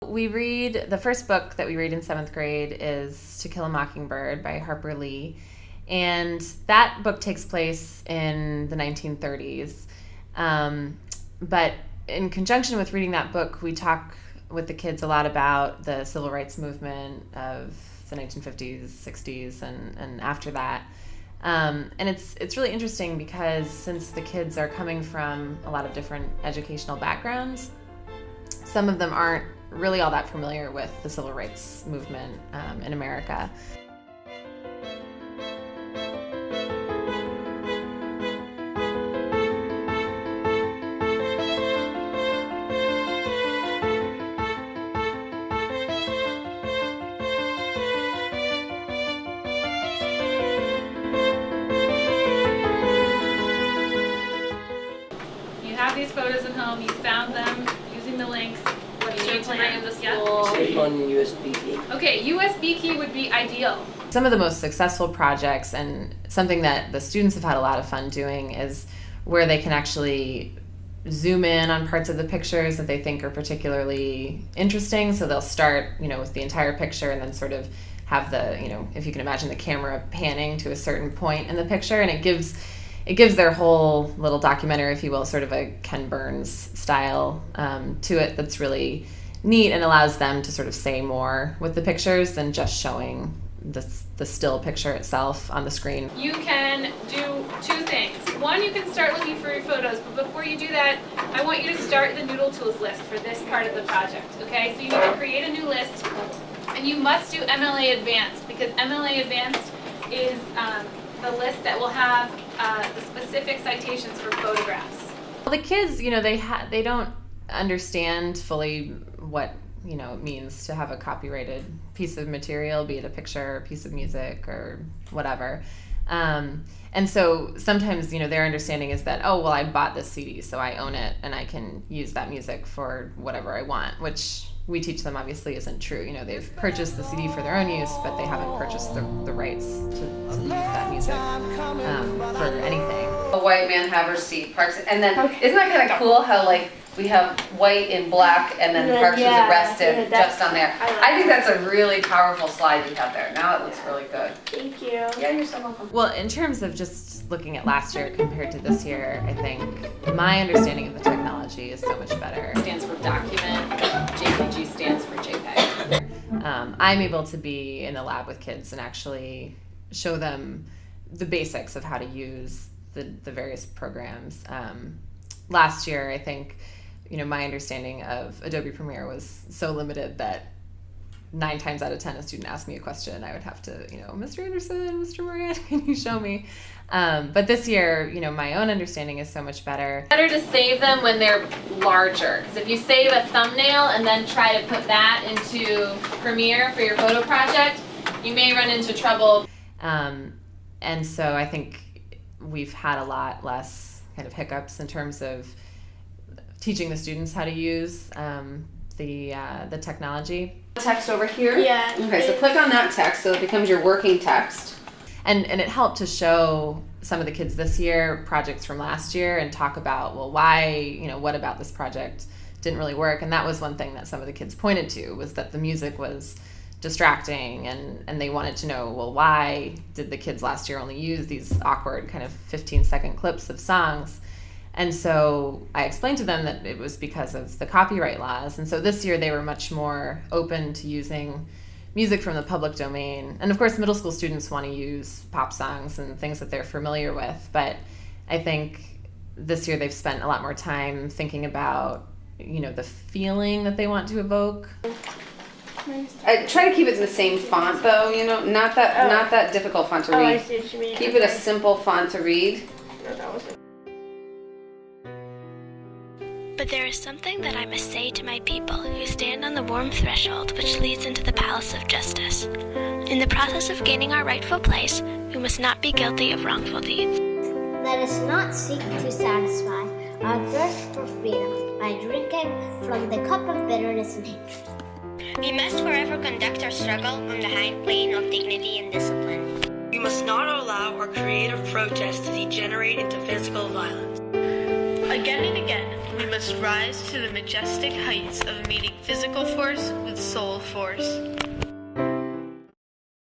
the first book that we read in 7th grade is To Kill a Mockingbird by Harper Lee. And that book takes place in the 1930s. But in conjunction with reading that book, we talk with the kids a lot about the civil rights movement of the 1950s, 60s, and after that. And it's really interesting because since the kids are coming from a lot of different educational backgrounds, some of them aren't really all that familiar with the civil rights movement in America. These photos at home, you found them using the links. What do you need to bring them to school? Save on USB key. Okay, USB key would be ideal. Some of the most successful projects, and something that the students have had a lot of fun doing, is where they can actually zoom in on parts of the pictures that they think are particularly interesting. So they'll start, with the entire picture and then sort of have the, if you can imagine the camera panning to a certain point in the picture, and it gives their whole little documentary, if you will, sort of a Ken Burns style to it that's really neat and allows them to sort of say more with the pictures than just showing the still picture itself on the screen. You can do two things. One, you can start looking for your photos, but before you do that, I want you to start the Noodle Tools list for this part of the project, okay? So you need to create a new list, and you must do MLA Advanced, because MLA Advanced is the list that will have the specific citations for photographs. Well, the kids, they don't understand fully what it means to have a copyrighted piece of material, be it a picture, a piece of music, or whatever. And so sometimes, their understanding is that, oh, well, I bought this CD, so I own it, and I can use that music for whatever I want, which we teach them obviously isn't true. They've purchased the CD for their own use, but they haven't purchased the rights to use that music for anything. A white man have her seat, Parks, and then isn't that kind of cool how we have white and black, and then Parks was arrested just on there. I think that's a really powerful slide you have there. Now it looks really good. Thank you. Yeah, you're so welcome. Well, in terms of just looking at last year compared to this year, I think my understanding of the technology is so much better. It stands for document, JPG stands for JPEG. I'm able to be in the lab with kids and actually show them the basics of how to use the various programs. Last year, I think, my understanding of Adobe Premiere was so limited that 9 times out of 10 a student asked me a question, I would have to, Mr. Anderson, Mr. Moran, can you show me? But this year, my own understanding is so much better. Better to save them when they're larger, because if you save a thumbnail and then try to put that into Premiere for your photo project, you may run into trouble. And so I think we've had a lot less kind of hiccups in terms of teaching the students how to use the technology. Text over here? Yeah. Okay, so click on that text so it becomes your working text. And it helped to show some of the kids this year projects from last year and talk about, well, why, what about this project didn't really work? And that was one thing that some of the kids pointed to, was that the music was distracting, and they wanted to know, well, why did the kids last year only use these awkward kind of 15-second clips of songs? And so I explained to them that it was because of the copyright laws. And so this year they were much more open to using music from the public domain. And of course, middle school students want to use pop songs and things that they're familiar with. But I think this year they've spent a lot more time thinking about, the feeling that they want to evoke. I try to keep it in the same font though, not that difficult font to read. I see what you mean. Keep it a simple font to read. No, that wasn't. But there is something that I must say to my people who stand on the warm threshold which leads into the palace of justice. In the process of gaining our rightful place, we must not be guilty of wrongful deeds. Let us not seek to satisfy our thirst for freedom by drinking from the cup of bitterness and hatred. We must forever conduct our struggle on the high plane of dignity and discipline. We must not allow our creative protest to degenerate into physical violence. Again and again, we must must rise to the majestic heights of meeting physical force with soul force.